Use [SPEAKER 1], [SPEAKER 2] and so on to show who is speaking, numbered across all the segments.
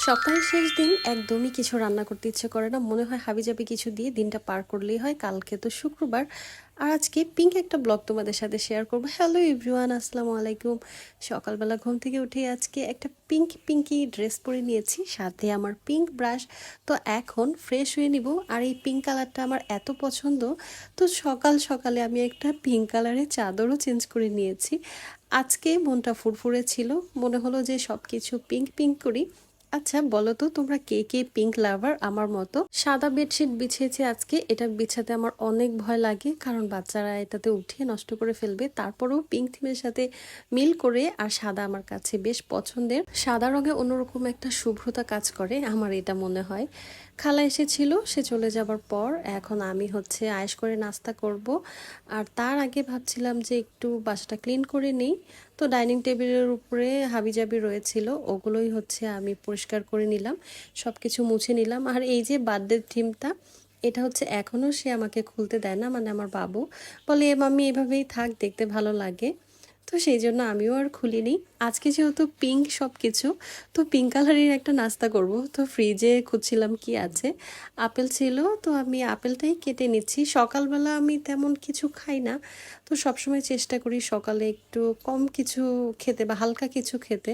[SPEAKER 1] সপ্তাহের শেষ দিন একদমই কিছু রান্না করতে ইচ্ছে করে না, মনে হয় হাবিজাবি কিছু দিয়ে দিনটা পার করলেই হয়। কালকে তো শুক্রবার, আর আজকে পিঙ্ক একটা ব্লগ তোমাদের সাথে শেয়ার করবো। হ্যালো এভরিওয়ান, আসসালামু আলাইকুম। সকালবেলা ঘুম থেকে উঠে আজকে একটা পিঙ্কি ড্রেস পরে নিয়েছি, সাথে আমার পিঙ্ক ব্রাশ। তো এখন ফ্রেশ হয়ে নিব। আর এই পিঙ্ক কালারটা আমার এত পছন্দ, তো সকাল সকালে আমি একটা পিঙ্ক কালারের চাদরও চেঞ্জ করে নিয়েছি। আজকে মনটা ফুরফুরে ছিল, মনে হলো যে সব কিছু পিঙ্ক পিঙ্ক করি। আচ্ছা বলো তো, তোমরা কে কে পিঙ্ক লাভার আমার মতো? সাদা বেডশিট বিছিয়েছি আজকে, এটা বিছাতে আমার অনেক ভয় লাগে, কারণ বাচ্চারা এটাতে উঠিয়ে নষ্ট করে ফেলবে। তারপরেও পিঙ্ক থিমের সাথে মিল করে, আর সাদা আমার কাছে বেশ পছন্দের। সাদা রঙে অন্যরকম একটা শুভ্রতা কাজ করে, আমার এটা মনে হয়। খালা এসেছিল, সে চলে যাবার পর এখন আমি আয়েশ করে নাস্তা করব। আর তার আগে ভাবছিলাম যে একটু বাসাটা ক্লিন করে নেই। তো ডাইনিং টেবিলের উপরে হাবিজাবি রয়েছিল, ওগুলোই আমি পরিষ্কার করে নিলাম, সব কিছু মুছে নিলাম। আর এই যে বার্থডে থিমটা, এটা এখনও সে আমাকে খুলতে দেয় না, মানে আমার বাবু বলে এ মাম্মি এভাবেই থাক, দেখতে ভালো লাগে। তো সেই জন্য আমিও আর খুলিনি। আজকে যেহেতু পিঙ্ক সব কিছু, তো পিঙ্ক কালারের একটা নাস্তা করব। তো ফ্রিজে খুঁজছিলাম কি আছে, আপেল ছিল, তো আমি আপেলটাই কেটে নিচ্ছি। সকালবেলা আমি তেমন কিছু খাই না, তো সবসময় চেষ্টা করি সকালে একটু কম কিছু খেতে বা হালকা কিছু খেতে,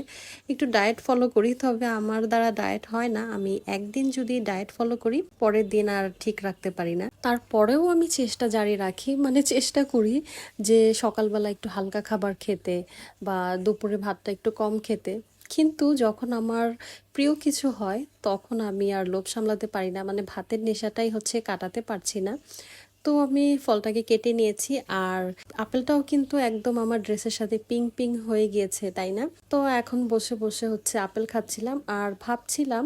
[SPEAKER 1] একটু ডায়েট ফলো করি। তবে আমার দ্বারা ডায়েট হয় না, আমি একদিন যদি ডায়েট ফলো করি পরের দিন আর ঠিক রাখতে পারি না। তারপরেও আমি চেষ্টা জারি রাখি, মানে চেষ্টা করি যে সকালবেলা একটু হালকা খাবার খেতে বা দুপুরে ভাতটা একটু কম খেতে। কিন্তু যখন আমার প্রিয় কিছু হয় তখন আমি আর লোভ সামলাতে পারি না, মানে ভাতের নেশাটাই কাটাতে পারছি না। তো আমি ফলটাকে কেটে নিয়েছি, আর আপেলটাও কিন্তু একদম আমার ড্রেসের সাথে পিঙ্ক পিঙ্ক হয়ে গিয়েছে, তাই না? তো এখন বসে বসে আপেল খাচ্ছিলাম আর ভাবছিলাম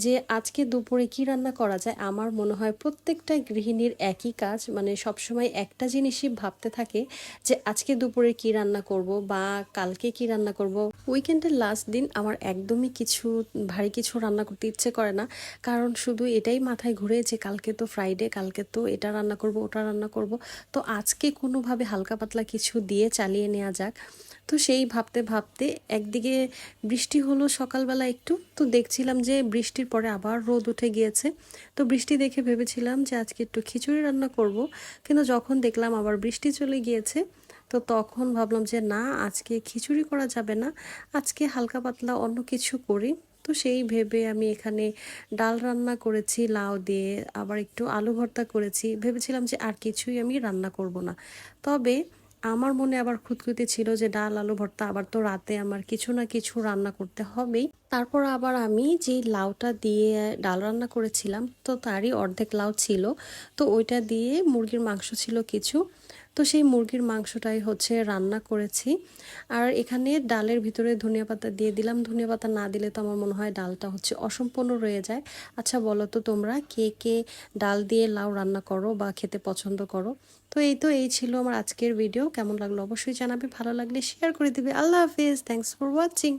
[SPEAKER 1] যে আজকে দুপুরে কি রান্না করা যায়। আমার মনে হয় প্রত্যেকটা গৃহিণীর একই কাজ, মানে সবসময় একটা জিনিসই ভাবতে থাকে যে আজকে দুপুরে কি রান্না করব বা কালকে কি রান্না করব। উইকেন্ডের লাস্ট দিন আমার একদমই কিছু ভারী কিছু রান্না করতে ইচ্ছে করে না, কারণ শুধু এটাই মাথায় ঘুরে যে কালকে তো ফ্রাইডে, কালকে তো এটা রান্না করব ওটা রান্না করব। তো আজকে কোনোভাবে হালকা পাতলা কিছু দিয়ে চালিয়ে নেওয়া যাক। তো সেই ভাবতে ভাবতে একদিকে বৃষ্টি হলো সকালবেলা একটু, তো দেখছিলাম যে বৃষ্টির পরে আবার রোদ উঠে গিয়েছে। তো বৃষ্টি দেখে ভেবেছিলাম যে আজকে একটু খিচুড়ি রান্না করব, কিন্তু যখন দেখলাম আবার বৃষ্টি চলে গিয়েছে, তো তখন ভাবলাম যে না, আজকে খিচুড়ি করা যাবে না, আজকে হালকা পাতলা অন্য কিছু করি। তো সেই ভেবে আমি এখানে ডাল রান্না করেছি লাউ দিয়ে, আবার একটু আলু ভর্তা করেছি। ভেবেছিলাম যে আর কিছুই আমি রান্না করব না। তবে আমার মনে আবার খুঁতখুঁতে ছিল যে ডাল আলু ভর্তা, আবার তো রাতে আমার কিছু না কিছু রান্না করতে হবেই। তারপর আবার আমি যে লাউটা দিয়ে ডাল রান্না করেছিলাম, তো তারই অর্ধেক লাউ ছিল, তো ওইটা দিয়ে মুরগির মাংস ছিল কিছু, তো সেই মুরগির মাংসটাই রান্না করেছি। আর এখানে ডালের ভিতরে ধনিয়া পাতা দিয়ে দিলাম, ধনিয়া পাতা না দিলে তো আমার মনে হয় ডালটা অসম্পূর্ণ রয়ে যায়। আচ্ছা বলো তো তোমরা কে কে ডাল দিয়ে লাউ রান্না করো বা খেতে পছন্দ করো? তো এই ছিল আমার আজকের ভিডিও। কেমন লাগলো অবশ্যই জানাবে, ভালো লাগলে শেয়ার করে দিবে। আল্লাহ হাফিজ, থ্যাংকস ফর ওয়াচিং।